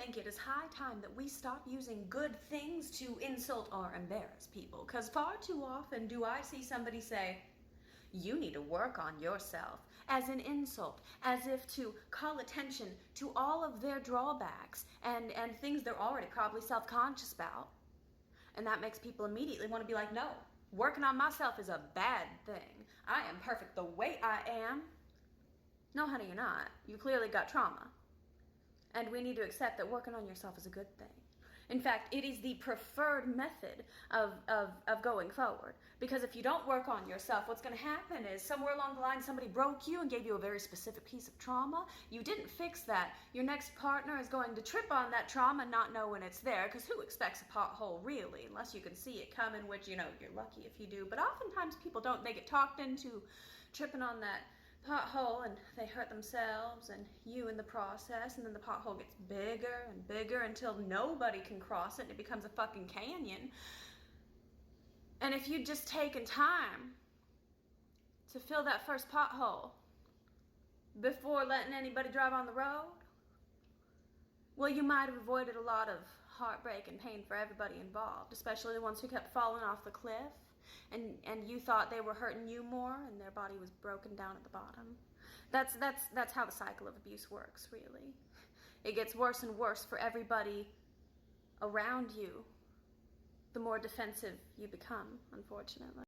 think it is high time that we stop using good things to insult or embarrass people, because far too often do I see somebody say, "You need to work on yourself," as an insult, as if to call attention to all of their drawbacks and things they're already probably self-conscious about. And that makes people immediately want to be like, no, working on myself is a bad thing. I am perfect the way I am. No, honey, you're not. You clearly got trauma. And we need to accept that working on yourself is a good thing. In fact, it is the preferred method of going forward. Because if you don't work on yourself, what's going to happen is somewhere along the line somebody broke you and gave you a very specific piece of trauma. You didn't fix that. Your next partner is going to trip on that trauma and not know when it's there. Because who expects a pothole, really? Unless you can see it coming, which, you know, you're lucky if you do. But oftentimes people don't. They get talked into tripping on that pothole and they hurt themselves and you in the process, and then the pothole gets bigger and bigger until nobody can cross it and it becomes a fucking canyon. And if you'd just taken time to fill that first pothole before letting anybody drive on the road, well, you might have avoided a lot of heartbreak and pain for everybody involved, especially the ones who kept falling off the cliff. And you thought they were hurting you more, and their body was broken down at the bottom. That's how the cycle of abuse works, really. It gets worse and worse for everybody around you, the more defensive you become, unfortunately.